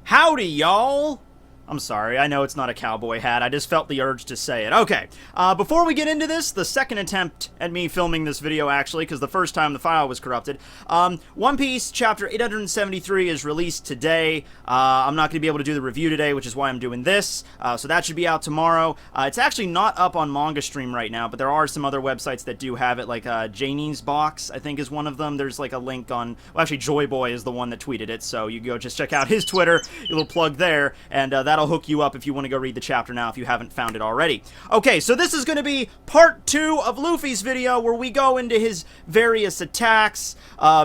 Howdy, y'all! I'm sorry, I know it's not a cowboy hat, I just felt the urge to say it. Okay, before we get into this, the second attempt at me filming this video, actually, because the first time the file was corrupted. One Piece Chapter 873 is released today. I'm not going to be able to do the review today, which is why I'm doing this, so that should be out tomorrow. It's actually not up on Manga Stream right now, but there are some other websites that do have it, like Janie's Box, I think is one of them. There's like a link on, well, actually Joy Boy is the one that tweeted it, so you go just check out his Twitter, a little plug there, and that'll hook you up if you want to go read the chapter now if you haven't found it already. Okay, so this is going to be part 2 of Luffy's video, where we go into his various attacks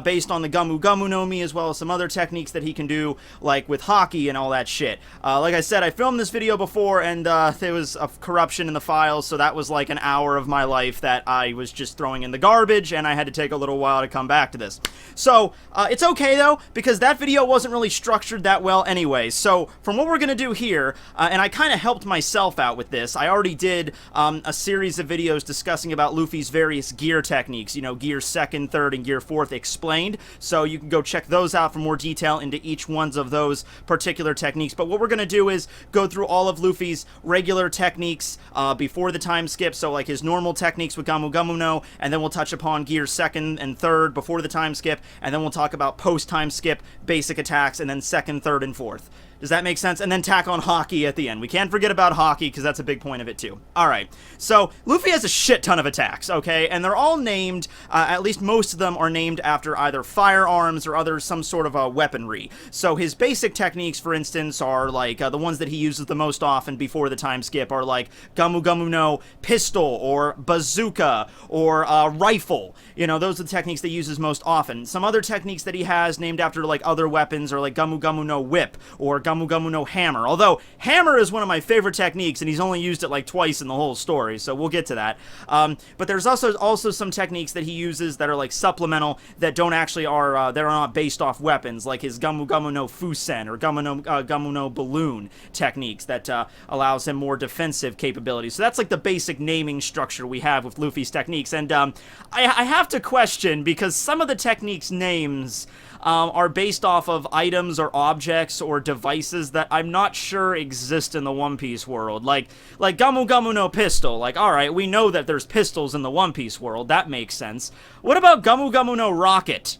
based on the Gomu Gomu no Mi, as well as some other techniques that he can do, like with Haki and all that shit. Like I said, I filmed this video before, and there was a corruption in the files, so that was like an hour of my life that I was just throwing in the garbage, and I had to take a little while to come back to this. So, it's okay, though, because that video wasn't really structured that well anyway. So, from what we're going to do here, and I kind of helped myself out with this. I already did a series of videos discussing about Luffy's various gear techniques, you know, gear 2nd, 3rd, and gear 4th explained, so you can go check those out for more detail into each one of those particular techniques. But what we're going to do is go through all of Luffy's regular techniques before the time skip, so like his normal techniques with Gomu Gomu no, and then we'll touch upon gear 2nd and 3rd before the time skip, and then we'll talk about post-time skip basic attacks, and then 2nd, 3rd, and 4th. Does that make sense? And then tack on Haki at the end. We can't forget about Haki, because that's a big point of it, too. Alright, so Luffy has a shit ton of attacks, okay? And they're all named, at least most of them are named after either firearms or other some sort of weaponry. So his basic techniques, for instance, are like, the ones that he uses the most often before the time skip are like Gomu Gomu no pistol, or bazooka, or rifle. You know, those are the techniques that he uses most often. Some other techniques that he has named after, like, other weapons are like Gomu Gomu no whip, or Gomu Gomu no hammer. Although, hammer is one of my favorite techniques, and he's only used it like twice in the whole story, so we'll get to that. But there's also some techniques that he uses that are like supplemental, that don't actually that are not based off weapons, like his Gomu Gomu no Fusen, or Gomu no balloon techniques that allows him more defensive capabilities. So that's like the basic naming structure we have with Luffy's techniques, and I have to question, because some of the techniques' names are based off of items or objects or devices that I'm not sure exist in the One Piece world. Like Gomu Gomu no pistol. Like, alright, we know that there's pistols in the One Piece world. That makes sense. What about Gomu Gomu no rocket?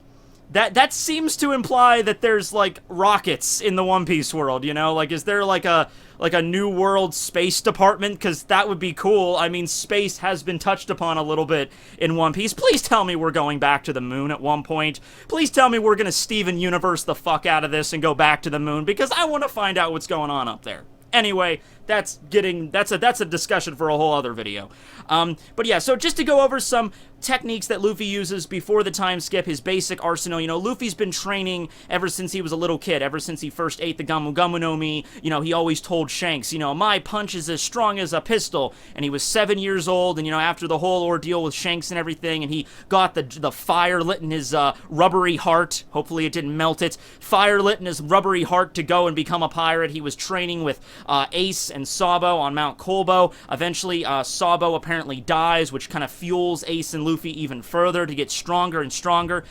That seems to imply that there's, like, rockets in the One Piece world, you know? Like, is there, like a New World Space Department? Because that would be cool. I mean, space has been touched upon a little bit in One Piece. Please tell me we're going back to the moon at one point. Please tell me we're gonna Steven Universe the fuck out of this and go back to the moon, because I want to find out what's going on up there. Anyway, that's a discussion for a whole other video. But yeah, so just to go over some techniques that Luffy uses before the time skip, his basic arsenal. You know, Luffy's been training ever since he was a little kid, ever since he first ate the Gomu Gomu no Mi. You know, he always told Shanks, you know, my punch is as strong as a pistol. And he was 7 years old, and, you know, after the whole ordeal with Shanks and everything, and he got the fire lit in his rubbery heart. Hopefully it didn't melt it. Fire lit in his rubbery heart to go and become a pirate. He was training with Ace and Sabo on Mount Kolbo. Eventually, Sabo apparently dies, which kind of fuels Ace and Luffy even further to get stronger and stronger.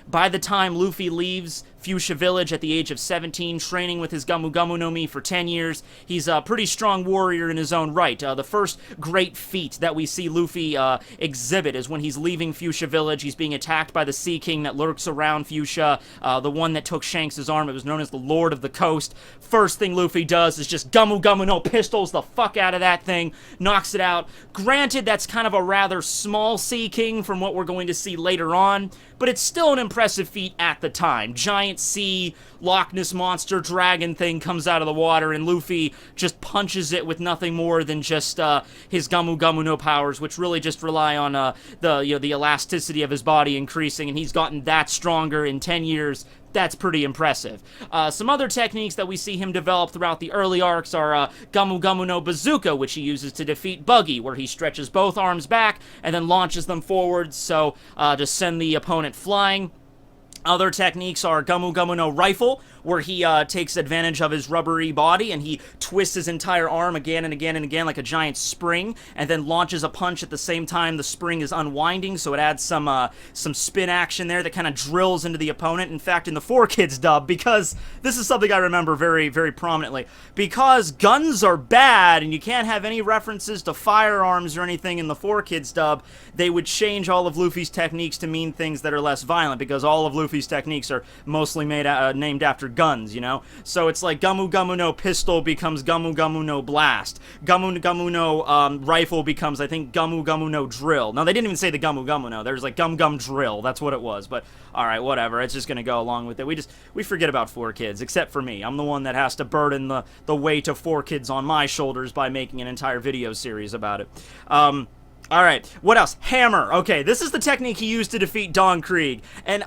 By the time Luffy leaves Fuchsia Village at the age of 17, training with his Gomu Gomu no Mi for 10 years. He's a pretty strong warrior in his own right. The first great feat that we see Luffy exhibit is when he's leaving Fuchsia Village. He's being attacked by the Sea King that lurks around Fuchsia, the one that took Shanks' arm. It was known as the Lord of the Coast. First thing Luffy does is just Gomu Gomu no pistols the fuck out of that thing, knocks it out. Granted, that's kind of a rather small Sea King from what we're going to see later on, but it's still an impressive feat at the time. Giant sea, Loch Ness Monster, dragon thing comes out of the water, and Luffy just punches it with nothing more than just his Gomu Gomu no powers, which really just rely on the elasticity of his body increasing, and he's gotten that stronger in 10 years. That's pretty impressive. Some other techniques that we see him develop throughout the early arcs are Gomu Gomu no Bazooka, which he uses to defeat Buggy, where he stretches both arms back and then launches them forwards, so to send the opponent flying. Other techniques are Gomu Gomu no Rifle, where he takes advantage of his rubbery body and he twists his entire arm again and again and again like a giant spring, and then launches a punch at the same time the spring is unwinding, so it adds some spin action there that kind of drills into the opponent. In fact, in the 4Kids dub, because this is something I remember very, very prominently, because guns are bad and you can't have any references to firearms or anything in the 4Kids dub, they would change all of Luffy's techniques to mean things that are less violent, because all of Luffy's techniques are mostly named after guns, you know? So it's like Gomu Gomu no Pistol becomes Gomu Gomu no Blast. Gomu Gomu no Rifle becomes, I think, Gomu Gomu no Drill. No, they didn't even say the Gomu Gomu no. There's like Gum Gum Drill. That's what it was. But, alright, whatever. It's just gonna go along with it. We forget about 4Kids, except for me. I'm the one that has to burden the weight of 4Kids on my shoulders by making an entire video series about it. Alright, what else? Hammer. Okay, this is the technique he used to defeat Don Krieg. And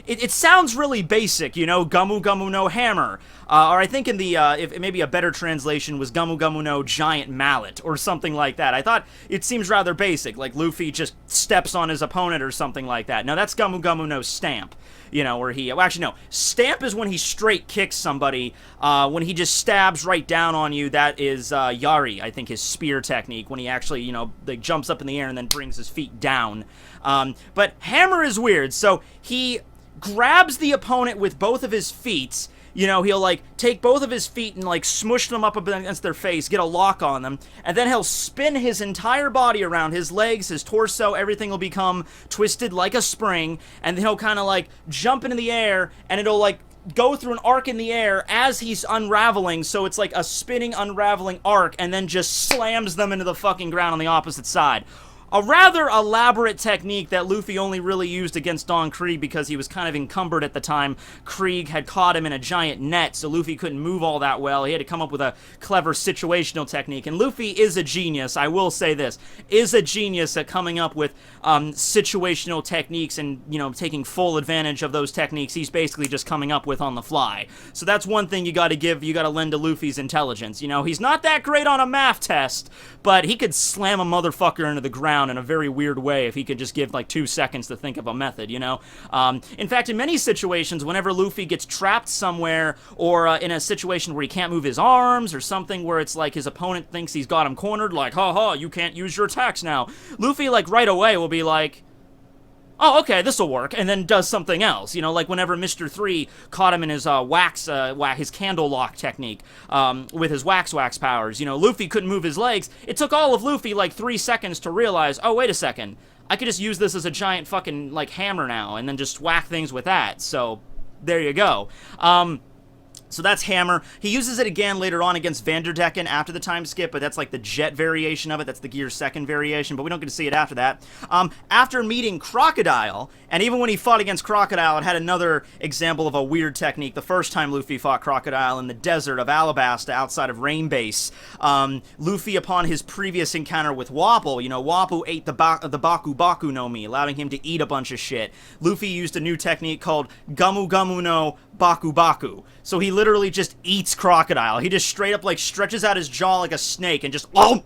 it sounds really basic, you know, Gomu Gomu no Hammer. Or I think in the, if maybe a better translation was Gomu Gomu no Giant Mallet, or something like that. I thought it seems rather basic, like Luffy just steps on his opponent or something like that. Now that's Gomu Gomu no Stamp. You know, where he... Well, actually, no. Stamp is when he straight kicks somebody. When he just stabs right down on you, that is Yari, I think, his spear technique. When he actually, you know, like, jumps up in the air and then brings his feet down. But Hammer is weird. So he grabs the opponent with both of his feet. You know, he'll, like, take both of his feet and, like, smush them up against their face, get a lock on them, and then he'll spin his entire body around, his legs, his torso, everything will become twisted like a spring, and then he'll kind of, like, jump into the air, and it'll, like, go through an arc in the air as he's unraveling, so it's like a spinning, unraveling arc, and then just slams them into the fucking ground on the opposite side. A rather elaborate technique that Luffy only really used against Don Krieg because he was kind of encumbered at the time. Krieg had caught him in a giant net, so Luffy couldn't move all that well. He had to come up with a clever situational technique. And Luffy is a genius, I will say this, is a genius at coming up with situational techniques and, you know, taking full advantage of those techniques he's basically just coming up with on the fly. So that's one thing you gotta lend to Luffy's intelligence. You know, he's not that great on a math test, but he could slam a motherfucker into the ground in a very weird way if he could just give like 2 seconds to think of a method, you know? In fact, in many situations, whenever Luffy gets trapped somewhere or in a situation where he can't move his arms or something where it's like his opponent thinks he's got him cornered, like, ha, you can't use your attacks now. Luffy, like, right away will be like, oh, okay, this'll work, and then does something else. You know, like whenever Mr. 3 caught him in his his candle lock technique with his wax powers. You know, Luffy couldn't move his legs. It took all of Luffy like 3 seconds to realize, oh, wait a second, I could just use this as a giant fucking, like, hammer now, and then just whack things with that. So, there you go. So that's Hammer. He uses it again later on against Vanderdecken after the time skip, but that's like the jet variation of it. That's the Gear 2nd variation, but we don't get to see it after that. After meeting Crocodile, and even when he fought against Crocodile, it had another example of a weird technique. The first time Luffy fought Crocodile in the desert of Alabasta outside of Rain Base, Luffy, upon his previous encounter with Wapol, you know, Wapol ate the Baku Baku no Mi, allowing him to eat a bunch of shit. Luffy used a new technique called Gomu Gomu no Baku Baku. So he literally just eats Crocodile. He just straight up, like, stretches out his jaw like a snake and just, oh!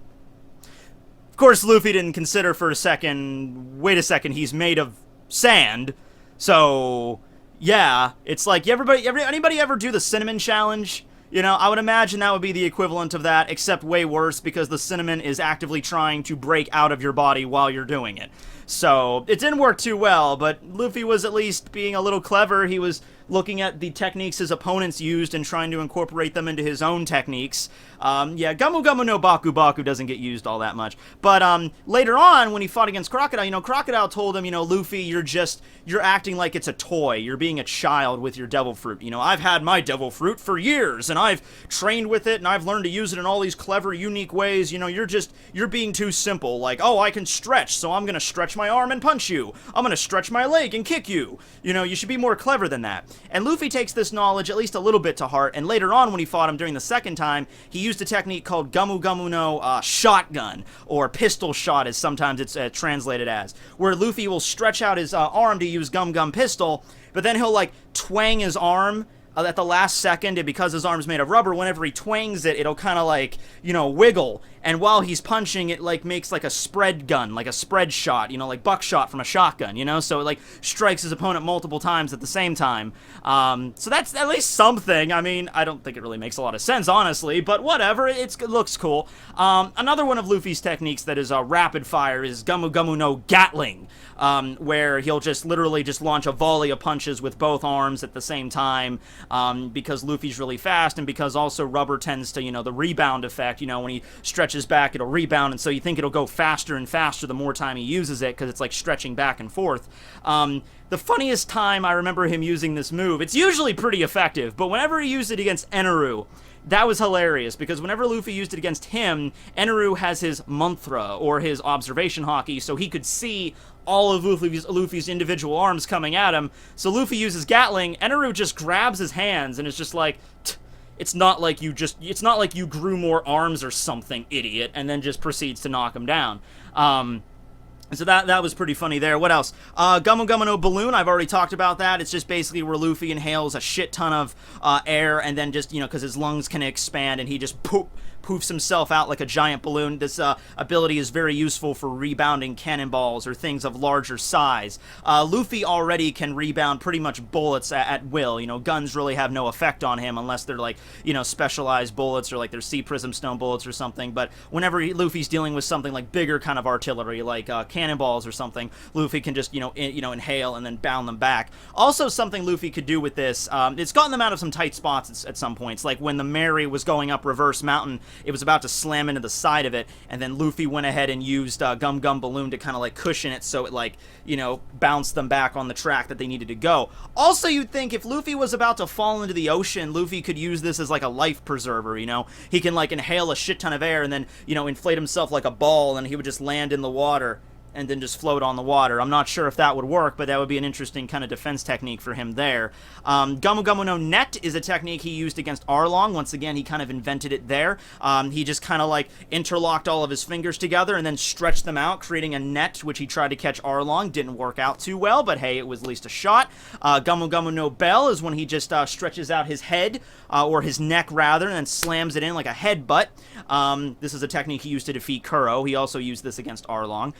Of course, Luffy didn't consider for a second, wait a second, he's made of sand. So, yeah, it's like, anybody ever do the cinnamon challenge? You know, I would imagine that would be the equivalent of that, except way worse, because the cinnamon is actively trying to break out of your body while you're doing it. So, it didn't work too well, but Luffy was at least being a little clever. He was looking at the techniques his opponents used and trying to incorporate them into his own techniques. Yeah, Gomu Gomu no Baku Baku doesn't get used all that much. But later on, when he fought against Crocodile, you know, Crocodile told him, you know, Luffy, you're acting like it's a toy. You're being a child with your devil fruit. You know, I've had my devil fruit for years, and I've trained with it, and I've learned to use it in all these clever, unique ways. You know, you're being too simple. Like, oh, I can stretch, so I'm gonna stretch my arm and punch you. I'm gonna stretch my leg and kick you. You know, you should be more clever than that. And Luffy takes this knowledge at least a little bit to heart, and later on when he fought him during the second time, he used a technique called Gomu Gomu no Shotgun, or Pistol Shot as sometimes it's translated as, where Luffy will stretch out his arm to use Gum Gum Pistol, but then he'll, like, twang his arm at the last second, and because his arm's made of rubber, whenever he twangs it, it'll kind of, like, you know, wiggle, and while he's punching, it, like, makes, like, a spread gun, like a spread shot, you know, like buckshot from a shotgun, you know? So it, like, strikes his opponent multiple times at the same time. So that's at least something. I mean, I don't think it really makes a lot of sense, honestly, but whatever, it looks cool. Another one of Luffy's techniques that is rapid fire is Gomu Gomu no Gatling, where he'll just literally just launch a volley of punches with both arms at the same time, because Luffy's really fast, and because also rubber tends to, you know, the rebound effect, you know, when he stretches back, it'll rebound, and so you think it'll go faster and faster the more time he uses it, because it's like stretching back and forth. The funniest time I remember him using this move, it's usually pretty effective, but whenever he used it against Eneru, that was hilarious, because whenever Luffy used it against him, Eneru has his mantra, or his observation haki, so he could see all of Luffy's individual arms coming at him. So Luffy uses Gatling, Eneru just grabs his hands, and it's just like, it's not like you grew more arms or something, idiot, and then just proceeds to knock him down. So that was pretty funny there. What else? Gomu Gomu no Balloon, I've already talked about that. It's just basically where Luffy inhales a shit ton of air, and then just, you know, because his lungs can expand, and he just poofs himself out like a giant balloon. This ability is very useful for rebounding cannonballs or things of larger size. Luffy already can rebound pretty much bullets at will. You know, guns really have no effect on him unless they're, like, you know, specialized bullets, or like they're Sea Prism Stone bullets or something. But whenever Luffy's dealing with something like bigger kind of artillery, like cannonballs or something, Luffy can just, you know, inhale and then bound them back. Also, something Luffy could do with this, it's gotten them out of some tight spots at some points, like when the Mary was going up Reverse Mountain, it was about to slam into the side of it, and then Luffy went ahead and used Gum Gum Balloon to kind of like cushion it, so it, like, you know, bounced them back on the track that they needed to go. Also, you'd think if Luffy was about to fall into the ocean, Luffy could use this as like a life preserver, you know? He can, like, inhale a shit ton of air and then, you know, inflate himself like a ball, and he would just land in the water and then just float on the water. I'm not sure if that would work, but that would be an interesting kind of defense technique for him there. Gomu Gomu no Net is a technique he used against Arlong. Once again, he kind of invented it there. He just kind of like interlocked all of his fingers together and then stretched them out, creating a net, which he tried to catch Arlong. Didn't work out too well, but hey, it was at least a shot. Gomu Gomu no Bell is when he just stretches out his head, or his neck rather, and then slams it in like a headbutt. This is a technique he used to defeat Kuro. He also used this against Arlong.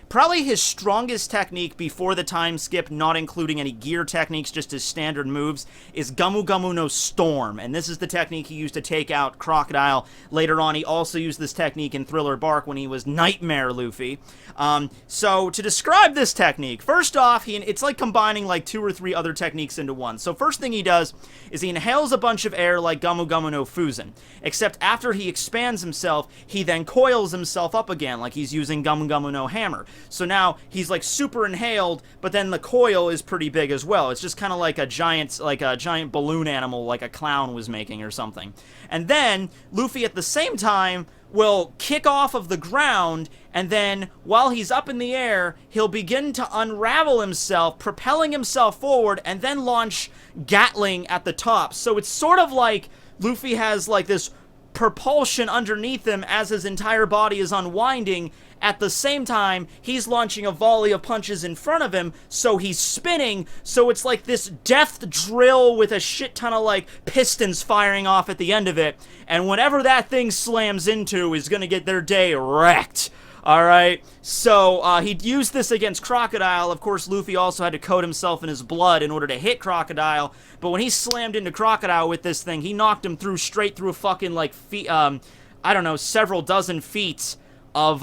Probably his strongest technique before the time skip, not including any gear techniques, just his standard moves, is Gomu Gomu no Storm, and this is the technique he used to take out Crocodile. Later on, he also used this technique in Thriller Bark when he was Nightmare Luffy. So to describe this technique, first off, it's like combining like 2 or 3 other techniques into one. So first thing he does is he inhales a bunch of air like Gomu Gomu no Fuzen, except after he expands himself, he then coils himself up again like he's using Gomu Gomu no Hammer. So now he's like super inhaled, but then the coil is pretty big as well. It's just kind of like a giant balloon animal like a clown was making or something. And then Luffy at the same time will kick off of the ground, and then while he's up in the air, he'll begin to unravel himself, propelling himself forward, and then launch Gatling at the top. So it's sort of like Luffy has like this propulsion underneath him as his entire body is unwinding. At the same time, he's launching a volley of punches in front of him, so he's spinning, so it's like this death drill with a shit ton of, like, pistons firing off at the end of it, and whatever that thing slams into is gonna get their day wrecked. Alright, so he'd used this against Crocodile. Of course, Luffy also had to coat himself in his blood in order to hit Crocodile, but when he slammed into Crocodile with this thing, he knocked him straight through a fucking, like, I don't know, several dozen feet of,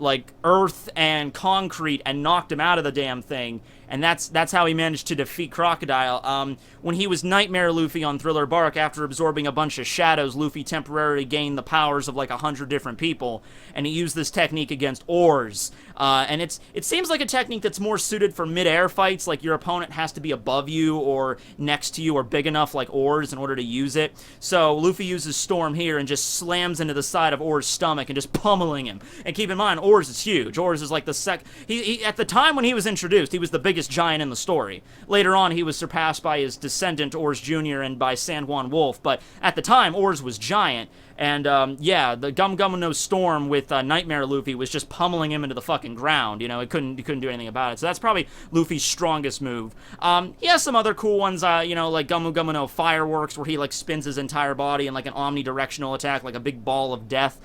like, earth and concrete, and knocked him out of the damn thing. And that's how he managed to defeat Crocodile. When he was Nightmare Luffy on Thriller Bark, after absorbing a bunch of shadows, Luffy temporarily gained the powers of like 100 different people, and he used this technique against Oars. And it seems like a technique that's more suited for mid-air fights, like your opponent has to be above you or next to you or big enough like Oars in order to use it. So Luffy uses Storm here and just slams into the side of Oars' stomach and just pummeling him. And keep in mind, Oars is huge. Oars is like the he at the time when he was introduced, he was the biggest giant in the story. Later on, he was surpassed by his descendant, Oars Jr., and by San Juan Wolf, but at the time, Oars was giant. And, yeah, the Gomu Gomu no Storm with Nightmare Luffy was just pummeling him into the fucking ground. You know, he couldn't do anything about it. So that's probably Luffy's strongest move. He has some other cool ones, you know, like Gomu Gomu no Fireworks, where he, like, spins his entire body in, like, an omnidirectional attack, like a big ball of death.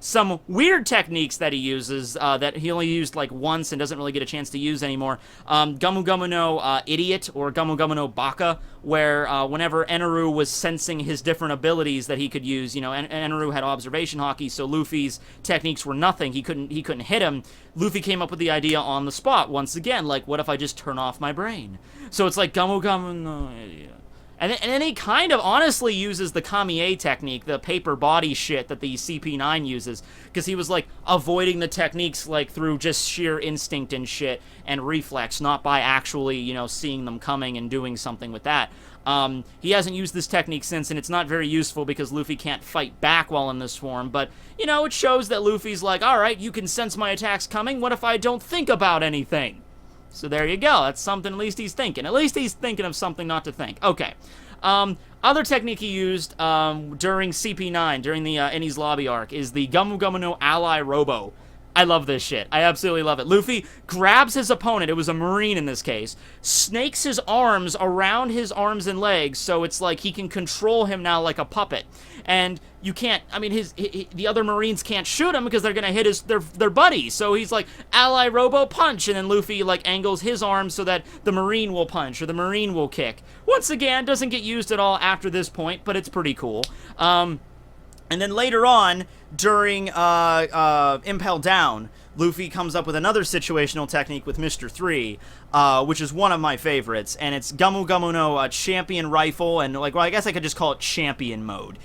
Some weird techniques that he uses, that he only used, like, once and doesn't really get a chance to use anymore. Gomu Gomu no Idiot, or Gomu Gomu no Baka, where whenever Eneru was sensing his different abilities that he could use, you know, Eneru had observation Haki, so Luffy's techniques were nothing. He couldn't hit him. Luffy came up with the idea on the spot once again, like, what if I just turn off my brain? So it's like Gomu Gomu no Idiot. And then he kind of honestly uses the Kami-e technique, the paper body shit that the CP9 uses, because he was, like, avoiding the techniques, like, through just sheer instinct and shit and reflex, not by actually, you know, seeing them coming and doing something with that. He hasn't used this technique since, and it's not very useful because Luffy can't fight back while in this form, but, you know, it shows that Luffy's like, alright, you can sense my attacks coming, what if I don't think about anything? So there you go. That's something at least he's thinking. At least he's thinking of something not to think. Okay. Other technique he used during CP9, during the Enies Lobby arc, is the Gomu Gomu no Ally Robo. I love this shit. I absolutely love it. Luffy grabs his opponent, it was a Marine in this case, snakes his arms around his arms and legs, so it's like he can control him now like a puppet. And you can't, I mean, the other Marines can't shoot him because they're gonna hit their buddy. So he's like, Ally Robo punch, and then Luffy, like, angles his arms so that the Marine will punch, or the Marine will kick. Once again, doesn't get used at all after this point, but it's pretty cool. And then later on, during Impel Down, Luffy comes up with another situational technique with Mr. 3, which is one of my favorites, and it's Gomu Gomu no Champion Rifle, and, like, well, I guess I could just call it Champion Mode.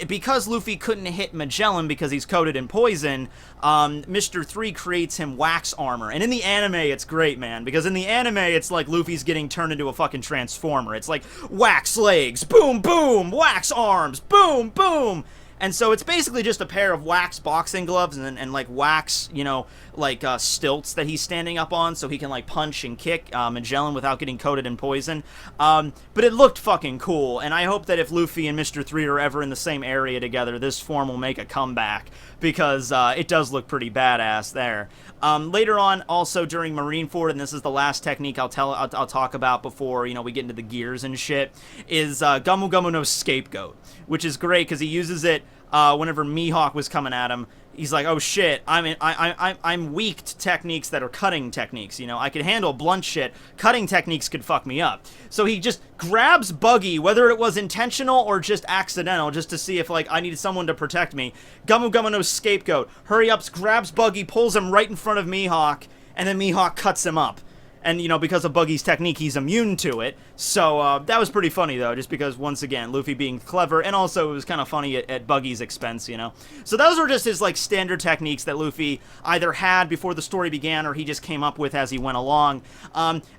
Because Luffy couldn't hit Magellan because he's coated in poison, Mr. 3 creates him wax armor, and in the anime, it's great, man, because in the anime, it's like Luffy's getting turned into a fucking transformer. It's like, wax legs, boom, boom, wax arms, boom, boom. And so it's basically just a pair of wax boxing gloves and like, wax, you know, like, stilts that he's standing up on so he can, like, punch and kick Magellan without getting coated in poison. But it looked fucking cool, and I hope that if Luffy and Mr. 3 are ever in the same area together, this form will make a comeback, because it does look pretty badass there. Later on, also during Marineford, and this is the last technique I'll talk about before, you know, we get into the gears and shit, is Gomu Gomu no Scapegoat, which is great because he uses it whenever Mihawk was coming at him. He's like, oh shit, I'm weak to techniques that are cutting techniques, you know, I could handle blunt shit, cutting techniques could fuck me up. So he just grabs Buggy, whether it was intentional or just accidental, just to see if, like, I needed someone to protect me. Gomu Gomu no Scapegoat, hurry ups, grabs Buggy, pulls him right in front of Mihawk, and then Mihawk cuts him up. And, you know, because of Buggy's technique, he's immune to it. So, that was pretty funny, though, just because, once again, Luffy being clever, and also it was kind of funny at Buggy's expense, you know? So those were just his, like, standard techniques that Luffy either had before the story began, or he just came up with as he went along.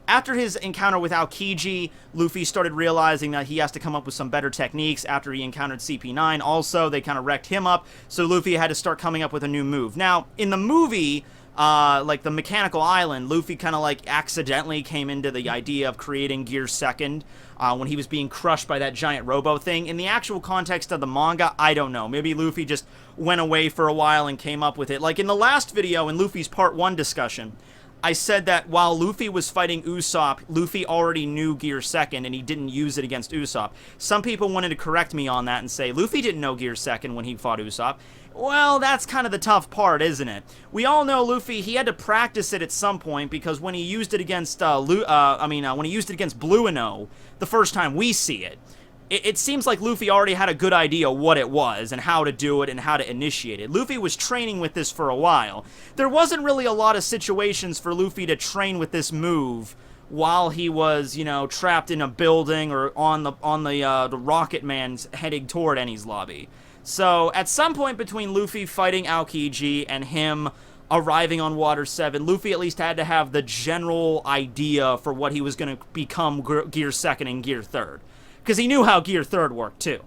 After his encounter with Aokiji, Luffy started realizing that he has to come up with some better techniques. After he encountered CP9, also, they kind of wrecked him up, so Luffy had to start coming up with a new move. Now, in the movie, like the Mechanical Island, Luffy kind of, like, accidentally came into the idea of creating Gear Second when he was being crushed by that giant robo thing. In the actual context of the manga, I don't know. Maybe Luffy just went away for a while and came up with it. Like in the last video, in Luffy's Part 1 discussion, I said that while Luffy was fighting Usopp, Luffy already knew Gear Second and he didn't use it against Usopp. Some people wanted to correct me on that and say, Luffy didn't know Gear Second when he fought Usopp. Well, that's kind of the tough part, isn't it? We all know Luffy, he had to practice it at some point, because when he used it against, when he used it against Blue and O, the first time we see it, it seems like Luffy already had a good idea what it was, and how to do it, and how to initiate it. Luffy was training with this for a while. There wasn't really a lot of situations for Luffy to train with this move while he was, you know, trapped in a building or on the Rocket Man's heading toward Enies Lobby. So, at some point between Luffy fighting Aokiji and him arriving on Water 7, Luffy at least had to have the general idea for what he was going to become Gear Second and Gear Third. Because he knew how Gear Third worked, too.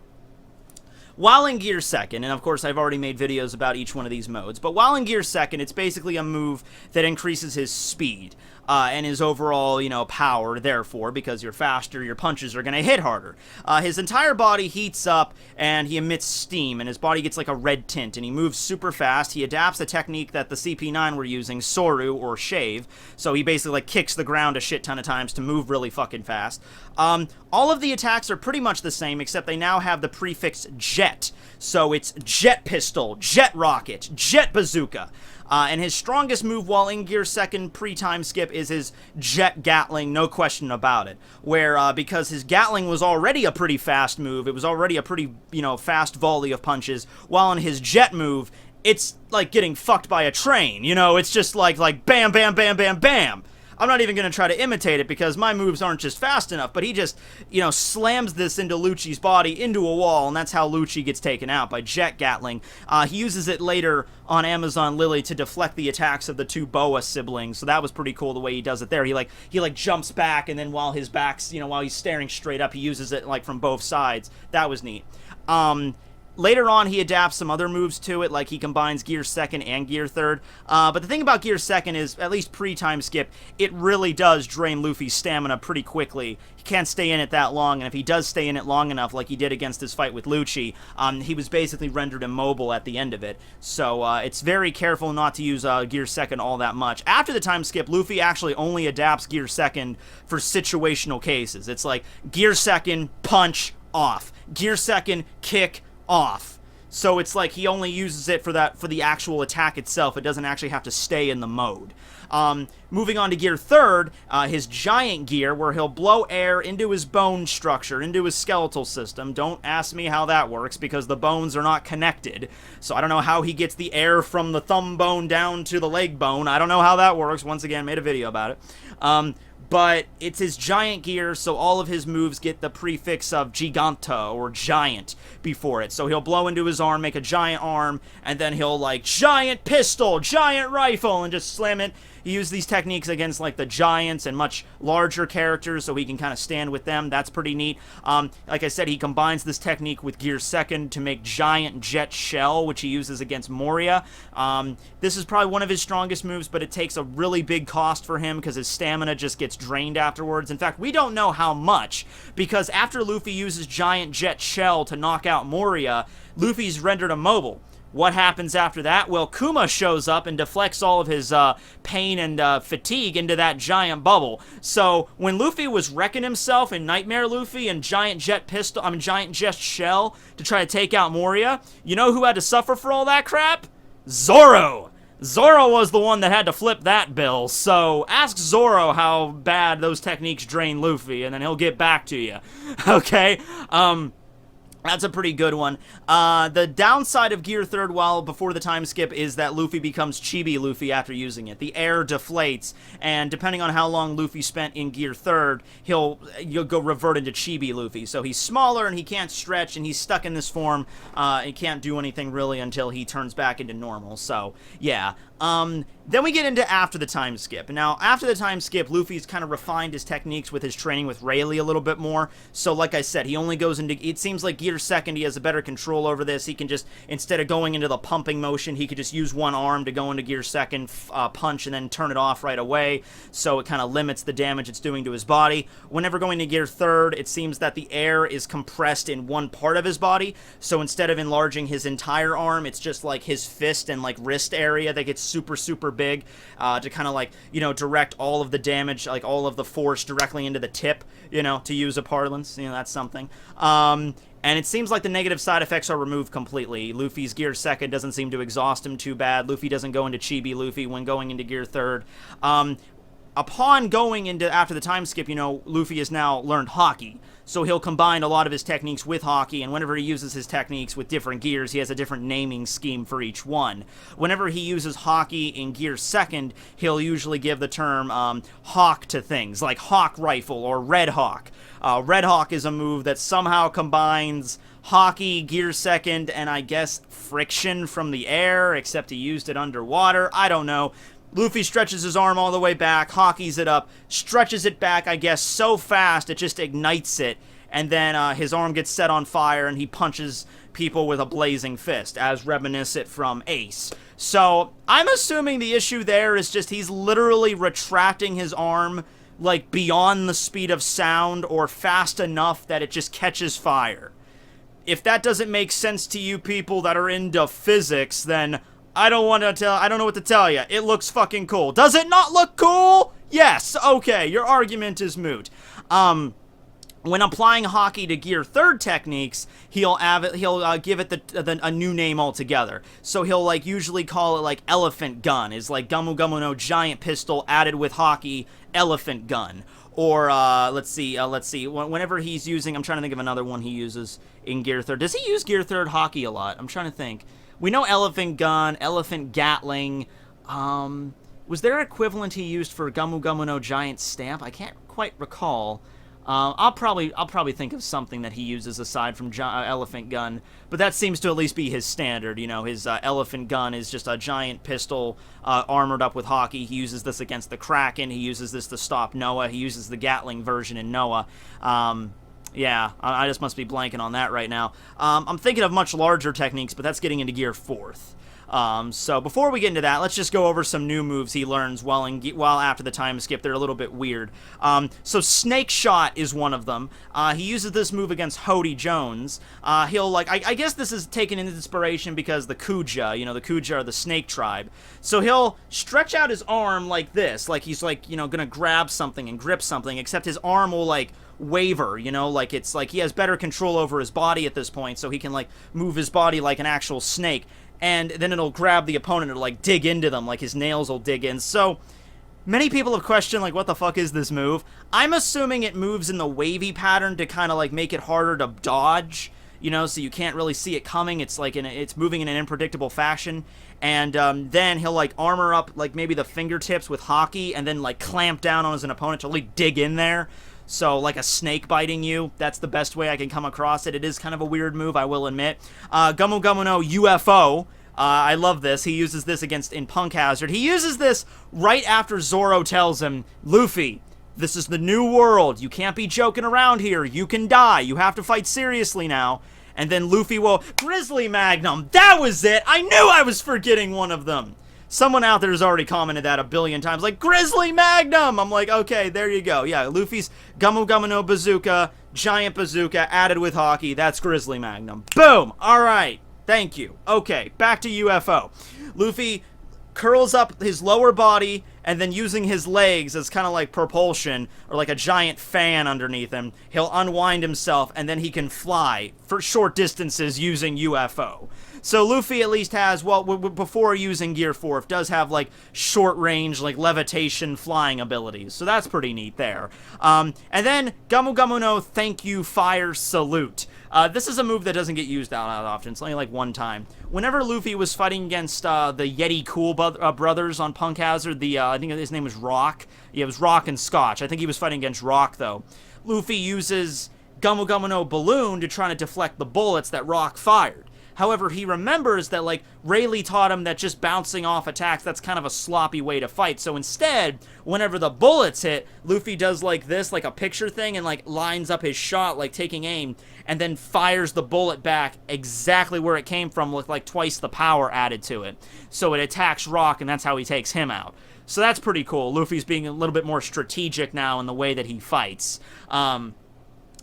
while in Gear Second, and of course I've already made videos about each one of these modes, but while in Gear Second, it's basically a move that increases his speed. And his overall, power, therefore, because you're faster, your punches are going to hit harder. His entire body heats up, and he emits steam, and his body gets like a red tint, and he moves super fast. He adapts a technique that the CP9 were using, Soru, or Shave, so he basically like kicks the ground a shit ton of times to move really fucking fast. All of the attacks are pretty much the same, except they now have the prefix Jet. So it's Jet Pistol, Jet Rocket, Jet Bazooka. And his strongest move while in Gear Second pre-time skip is his Jet Gatling, no question about it. Where, because his Gatling was already a pretty fast move, it was already a pretty, fast volley of punches, while in his Jet move, it's like getting fucked by a train, it's just like bam, bam, bam, bam, bam. I'm not even going to try to imitate it because my moves aren't just fast enough, but he just, slams this into Lucci's body, into a wall, and that's how Lucci gets taken out, by Jet Gatling. He uses it later on Amazon Lily to deflect the attacks of the two Boa siblings, so that was pretty cool the way he does it there. He jumps back, and then while his back's, while he's staring straight up, he uses it, from both sides. That was neat. Later on, he adapts some other moves to it, like he combines Gear Second and Gear Third. But the thing about Gear Second is, at least pre-time skip, it really does drain Luffy's stamina pretty quickly. He can't stay in it that long, and if he does stay in it long enough, like he did against his fight with Lucci, he was basically rendered immobile at the end of it. So it's very careful not to use Gear Second all that much. After the time skip, Luffy actually only adapts Gear Second for situational cases. It's like Gear Second, punch, off. Gear Second, kick, off. So it's like he only uses it for the actual attack itself. It doesn't actually have to stay in the mode. Moving on to Gear Third, his giant gear, where he'll blow air into his bone structure, into his skeletal system. Don't ask me how that works, because the bones are not connected. So I don't know how he gets the air from the thumb bone down to the leg bone. I don't know how that works. Once again, made a video about it. But it's his giant gear, so all of his moves get the prefix of Giganta, or giant, before it. So he'll blow into his arm, make a giant arm, and then he'll, giant pistol, giant rifle, and just slam it. He used these techniques against, the giants and much larger characters, so he can kind of stand with them. That's pretty neat. Like I said, he combines this technique with Gear Second to make Giant Jet Shell, which he uses against Moria. This is probably one of his strongest moves, but it takes a really big cost for him because his stamina just gets drained afterwards. In fact, we don't know how much, because after Luffy uses Giant Jet Shell to knock out Moria, Luffy's rendered immobile. What happens after that? Well, Kuma shows up and deflects all of his pain and fatigue into that giant bubble. So when Luffy was wrecking himself in Nightmare Luffy and Giant Jet Shell to try to take out Moria, you know who had to suffer for all that crap? Zoro! Zoro was the one that had to flip that bill, so ask Zoro how bad those techniques drain Luffy, and then he'll get back to you. Okay? That's a pretty good one. The downside of Gear Third while before the time skip is that Luffy becomes Chibi Luffy after using it. The air deflates, and depending on how long Luffy spent in Gear Third, you'll go revert into Chibi Luffy. So he's smaller, and he can't stretch, and he's stuck in this form. He can't do anything really until he turns back into normal. So, yeah. Then we get into after the time skip. Now, after the time skip, Luffy's kind of refined his techniques with his training with Rayleigh a little bit more. So, like I said, he only goes into... It seems like Gear Second, he has a better control over this. He can just, instead of going into the pumping motion, he could just use one arm to go into Gear Second, punch, and then turn it off right away. So it kind of limits the damage it's doing to his body. Whenever going to Gear Third, it seems that the air is compressed in one part of his body. So instead of enlarging his entire arm, it's just like his fist and wrist area that gets super, super big to kind of direct all of the damage, all of the force directly into the tip, to use a parlance. That's something. And it seems like the negative side effects are removed completely. Luffy's Gear Second doesn't seem to exhaust him too bad. Luffy doesn't go into Chibi Luffy when going into Gear Third. Upon going into after the time skip, Luffy has now learned Haki. So he'll combine a lot of his techniques with Haki, and whenever he uses his techniques with different gears, he has a different naming scheme for each one. Whenever he uses Haki in Gear Second, he'll usually give the term Hawk to things, like Hawk Rifle or Red Hawk. Red Hawk is a move that somehow combines Haki, Gear Second, and I guess friction from the air, except he used it underwater. I don't know. Luffy stretches his arm all the way back, Haki's it up, stretches it back, I guess, so fast it just ignites it, and then his arm gets set on fire, and he punches people with a blazing fist, as reminiscent from Ace. So, I'm assuming the issue there is just he's literally retracting his arm, like, beyond the speed of sound, or fast enough that it just catches fire. If that doesn't make sense to you people that are into physics, then I don't know what to tell you. It looks fucking cool. Does it not look cool? Yes, okay, your argument is moot. When applying Haki to Gear 3rd techniques, he'll give it a new name altogether. So he'll, like, usually call it, like, Elephant Gun. Is like Gomu Gomu no Giant Pistol added with Haki, Elephant Gun. Or, let's see, whenever he's using, I'm trying to think of another one he uses in Gear 3rd. Does he use Gear 3rd Haki a lot? I'm trying to think. We know Elephant Gun, Elephant Gatling. Was there an equivalent he used for Gomu Gomu no Giant Stamp? I can't quite recall. I'll probably think of something that he uses aside from Elephant Gun, but that seems to at least be his standard. You know, his Elephant Gun is just a giant pistol armored up with Haki. He uses this against the Kraken. He uses this to stop Noah. He uses the Gatling version in Noah. Yeah, I just must be blanking on that right now. I'm thinking of much larger techniques, but that's getting into Gear 4th. So before we get into that, let's just go over some new moves he learns while after the time skip. They're a little bit weird. So Snake Shot is one of them. He uses this move against Hody Jones. He'll, like, I guess this is taken into inspiration because the Kuja, you know, the Kuja are the snake tribe. So he'll stretch out his arm like this, like he's, like, you know, gonna grab something and grip something, except his arm will, like, waver, you know, like it's like he has better control over his body at this point, so he can, like, move his body like an actual snake. And then it'll grab the opponent or, like, dig into them, like his nails will dig in. So, many people have questioned, like, what the fuck is this move? I'm assuming it moves in the wavy pattern to kind of, like, make it harder to dodge, you know, so you can't really see it coming. It's, like, it's moving in an unpredictable fashion. And then he'll, like, armor up, like, maybe the fingertips with Haki, and then, like, clamp down on his opponent to, like, dig in there. So, like a snake biting you, that's the best way I can come across it. It is kind of a weird move, I will admit. Gomu Gomu no UFO. I love this. He uses this in Punk Hazard. He uses this right after Zoro tells him, Luffy, this is the new world. You can't be joking around here. You can die. You have to fight seriously now. And then Luffy will, Grizzly Magnum. That was it. I knew I was forgetting one of them. Someone out there has already commented that a billion times, like, Grizzly Magnum! I'm like, okay, there you go. Yeah, Luffy's Gomu Gomu no Bazooka, Giant Bazooka, added with Haki. That's Grizzly Magnum. Boom! Alright, thank you. Okay, back to UFO. Luffy curls up his lower body, and then using his legs as kind of like propulsion, or like a giant fan underneath him, he'll unwind himself, and then he can fly for short distances using UFO. So Luffy at least has, well, before using Gear 4, does have, like, short-range, like, levitation flying abilities. So that's pretty neat there. And then Gomu Gomu no Thank You Fire Salute. This is a move that doesn't get used out often. It's only, like, one time. Whenever Luffy was fighting against the Yeti Cool brothers on Punk Hazard, I think his name was Rock. Yeah, it was Rock and Scotch. I think he was fighting against Rock, though. Luffy uses Gomu Gomu no Balloon to try to deflect the bullets that Rock fired. However, he remembers that, like, Rayleigh taught him that just bouncing off attacks, that's kind of a sloppy way to fight. So instead, whenever the bullets hit, Luffy does, like, this, like a picture thing, and, like, lines up his shot, like, taking aim, and then fires the bullet back exactly where it came from with, like, twice the power added to it. So it attacks Rock, and that's how he takes him out. So that's pretty cool. Luffy's being a little bit more strategic now in the way that he fights.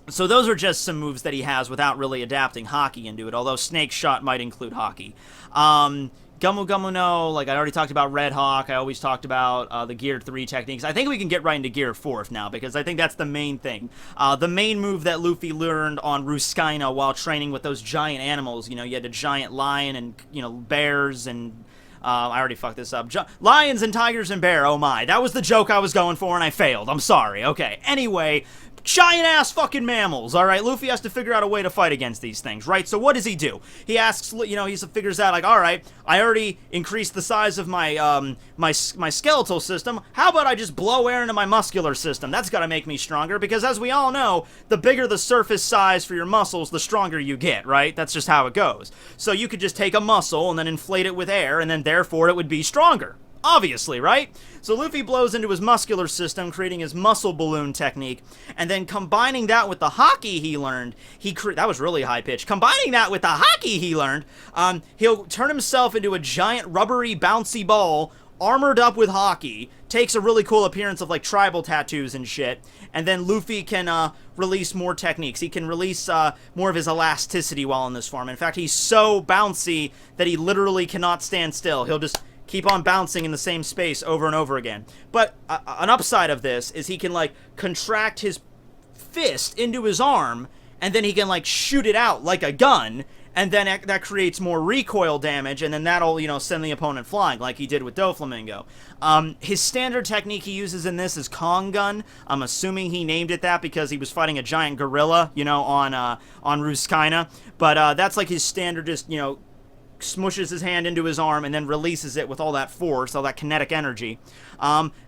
So those are just some moves that he has without really adapting Haki into it, although Snake Shot might include Haki. Gomu Gomu no, like I already talked about Red Hawk, I always talked about the Gear 3 techniques. I think we can get right into Gear 4 now, because I think that's the main thing. The main move that Luffy learned on Ruskaina while training with those giant animals, you know, you had a giant lion and, you know, bears and... I already fucked this up. Lions and tigers and bear, oh my. That was the joke I was going for and I failed. I'm sorry. Okay, anyway, giant-ass fucking mammals, alright? Luffy has to figure out a way to fight against these things, right? So what does he do? He asks, you know, he figures out, like, alright, I already increased the size of my, my skeletal system. How about I just blow air into my muscular system? That's gotta make me stronger, because as we all know, the bigger the surface size for your muscles, the stronger you get, right? That's just how it goes. So you could just take a muscle and then inflate it with air, and then therefore it would be stronger. Obviously, right? So Luffy blows into his muscular system, creating his muscle balloon technique, and then combining that with the Haki he learned, that was really high pitched. Combining that with the Haki he learned, he'll turn himself into a giant rubbery bouncy ball, armored up with Haki, takes a really cool appearance of like tribal tattoos and shit, and then Luffy can release more techniques. He can release more of his elasticity while in this form. In fact, he's so bouncy that he literally cannot stand still. He'll just keep on bouncing in the same space over and over again. But an upside of this is he can like contract his fist into his arm, and then he can like shoot it out like a gun, and then that creates more recoil damage, and then that'll, you know, send the opponent flying, like he did with Doflamingo. His standard technique he uses in this is Kong Gun. I'm assuming he named it that because he was fighting a giant gorilla, you know, on Ruskaina. But that's like his standard, just, you know, smushes his hand into his arm and then releases it with all that force, all that kinetic energy.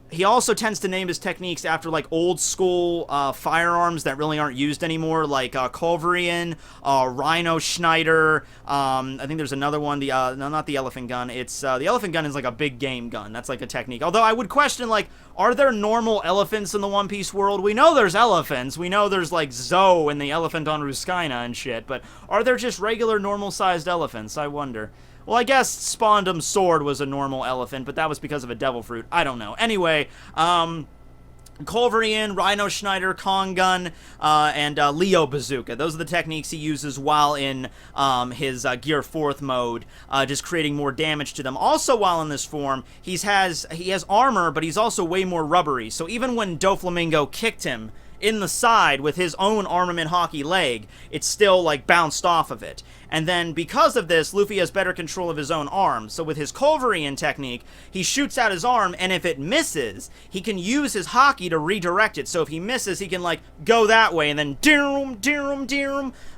He also tends to name his techniques after like old school firearms that really aren't used anymore, like Colverian, Rhino Schneider. I think there's another one. No, not the elephant gun. It's the elephant gun is like a big game gun. That's like a technique. Although I would question, like, are there normal elephants in the One Piece world? We know there's elephants. We know there's like Zoe and the elephant on Ruskaina and shit. But are there just regular normal-sized elephants? I wonder. Well, I guess Spondum's sword was a normal elephant, but that was because of a devil fruit. I don't know. Anyway, Colverian, Rhino Schneider, Kong Gun, and Leo Bazooka. Those are the techniques he uses while in his Gear 4th mode, just creating more damage to them. Also, while in this form, he has armor, but he's also way more rubbery. So even when Doflamingo kicked him in the side with his own armament Haki leg, it still like bounced off of it. And then because of this, Luffy has better control of his own arm. So with his Colverian technique, he shoots out his arm, and if it misses, he can use his Haki to redirect it. So if he misses, he can like go that way and then doom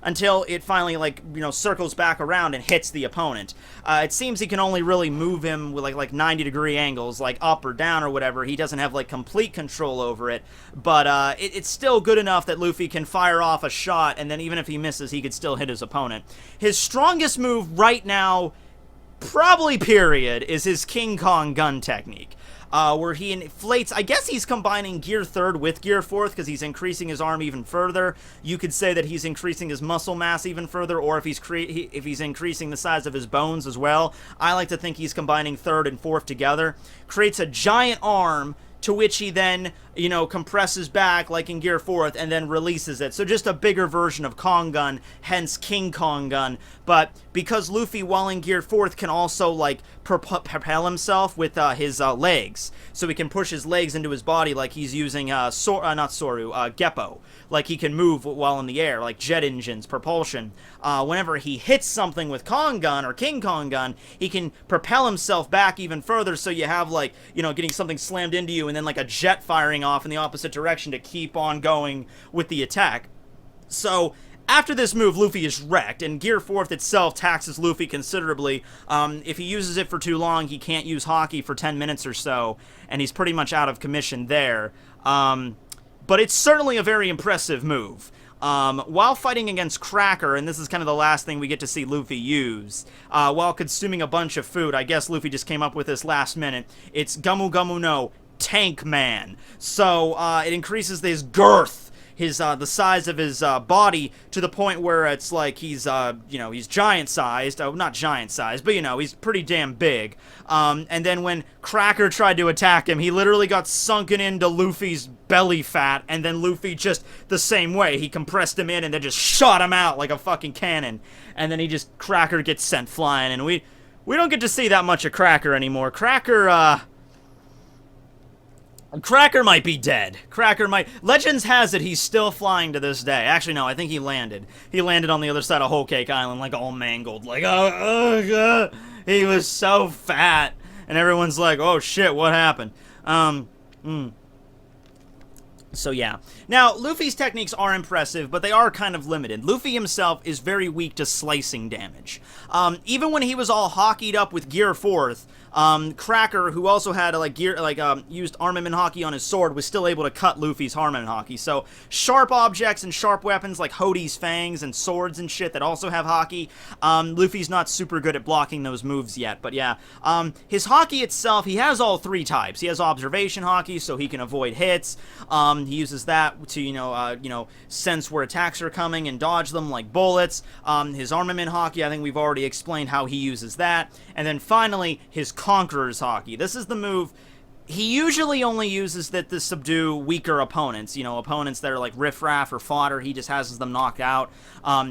until it finally, like, you know, circles back around and hits the opponent. It seems he can only really move him with like 90-degree angles, like up or down or whatever. He doesn't have like complete control over it, but it's still good enough that Luffy can fire off a shot, and then even if he misses, he could still hit his opponent. His strongest move right now, probably period, is his King Kong gun technique, where he inflates. I guess he's combining Gear 3rd with Gear 4th because he's increasing his arm even further. You could say that he's increasing his muscle mass even further, or if he's increasing the size of his bones as well. I like to think he's combining 3rd and 4th together. Creates a giant arm to which he then, you know, compresses back like in Gear 4th and then releases it. So just a bigger version of Kong Gun, hence King Kong Gun. But because Luffy, while in Gear 4th, can also like propel himself with his legs, so he can push his legs into his body like he's using Geppo. Like he can move while in the air, like jet engines, propulsion. Whenever he hits something with Kong Gun or King Kong Gun, he can propel himself back even further, so you have like, you know, getting something slammed into you and then like a jet firing off in the opposite direction to keep on going with the attack. So after this move, Luffy is wrecked, and Gear 4th itself taxes Luffy considerably. If he uses it for too long, he can't use Haki for 10 minutes or so, and he's pretty much out of commission there. But it's certainly a very impressive move. While fighting against Cracker, and this is kind of the last thing we get to see Luffy use, while consuming a bunch of food, I guess Luffy just came up with this last minute, it's Gomu Gomu no Tank Man. So it increases his girth, the size of his body, to the point where it's like he's you know, he's giant sized. Not giant sized, but you know, he's pretty damn big. And then when Cracker tried to attack him, he literally got sunken into Luffy's belly fat, and then Luffy just the same way, he compressed him in and then just shot him out like a fucking cannon, and then Cracker gets sent flying, and we don't get to see that much of Cracker anymore. Cracker might be dead. Legends has it he's still flying to this day. Actually, no, I think he landed. He landed on the other side of Whole Cake Island, like, all mangled. Like, oh, he was so fat. And everyone's like, oh, shit, what happened? So yeah. Now, Luffy's techniques are impressive, but they are kind of limited. Luffy himself is very weak to slicing damage. Even when he was all hockeyed up with Gear 4th, Cracker, who also had used armament Haki on his sword, was still able to cut Luffy's armament Haki. So sharp objects and sharp weapons like Hody's fangs and swords and shit that also have Haki, Luffy's not super good at blocking those moves yet. But yeah, his Haki itself, he has all three types. He has observation Haki, so he can avoid hits. He uses that to sense where attacks are coming and dodge them like bullets. His armament Haki, I think we've already explained how he uses that. And then finally, his Conqueror's Haki. This is the move he usually only uses that to subdue weaker opponents. Opponents that are like riffraff or fodder, he just has them knocked out.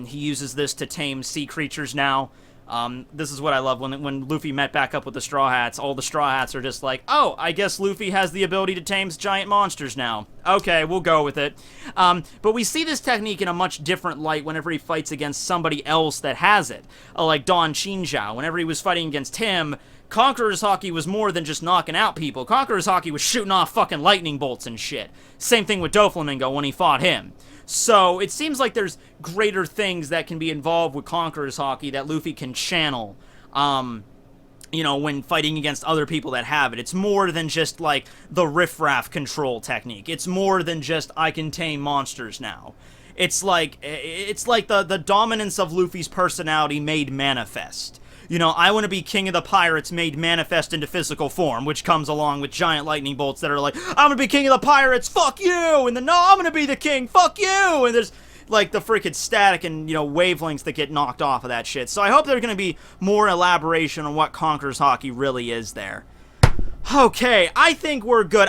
He uses this to tame sea creatures now. This is what I love. When Luffy met back up with the Straw Hats, all the Straw Hats are just like, oh, I guess Luffy has the ability to tame giant monsters now. Okay, we'll go with it. But we see this technique in a much different light whenever he fights against somebody else that has it. Like Don Chinzhou. Whenever he was fighting against him, Conqueror's Haki was more than just knocking out people. Conqueror's Haki was shooting off fucking lightning bolts and shit. Same thing with Doflamingo when he fought him. So it seems like there's greater things that can be involved with Conqueror's Haki that Luffy can channel, when fighting against other people that have it. It's more than just like the riffraff control technique. It's more than just I can tame monsters now. It's like the dominance of Luffy's personality made manifest. I want to be king of the pirates made manifest into physical form, which comes along with giant lightning bolts that are like, I'm going to be king of the pirates, fuck you! And then, no, I'm going to be the king, fuck you! And there's, like, the freaking static and, wavelengths that get knocked off of that shit. So I hope there's going to be more elaboration on what Conqueror's Haki really is there. Okay, I think we're good.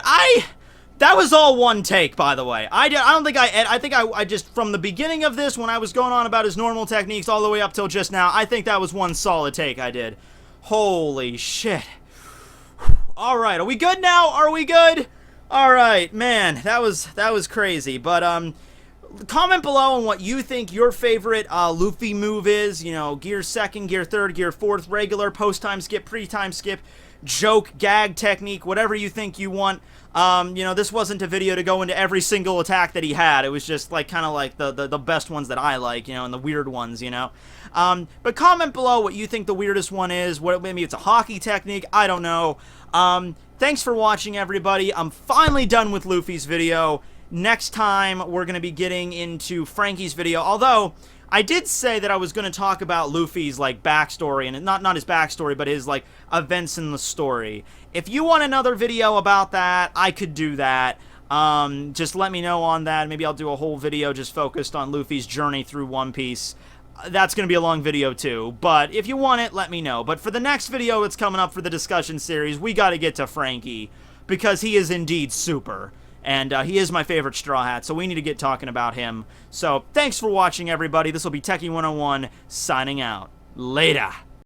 That was all one take, by the way. I think I just, from the beginning of this, when I was going on about his normal techniques all the way up till just now, I think that was one solid take I did. Holy shit. Alright, are we good now? Are we good? Alright, man, that was crazy. But, comment below on what you think your favorite Luffy move is. Gear 2nd, Gear 3rd, Gear 4th, regular, post-time skip, pre-time skip, joke, gag technique, whatever you think you want. This wasn't a video to go into every single attack that he had. It was just like kind of like the best ones that I like, and the weird ones, But comment below what you think the weirdest one is. Maybe it's a Haki technique. I don't know. Thanks for watching, everybody. I'm finally done with Luffy's video. Next time, we're going to be getting into Frankie's video, although I did say that I was going to talk about Luffy's, backstory, and not his backstory, but his, events in the story. If you want another video about that, I could do that. Just let me know on that. Maybe I'll do a whole video just focused on Luffy's journey through One Piece. That's going to be a long video, too. But if you want it, let me know. But for the next video that's coming up for the discussion series, we got to get to Frankie, because he is indeed super. And he is my favorite Straw Hat, so we need to get talking about him. So, thanks for watching, everybody. This will be Tekking101 signing out. Later.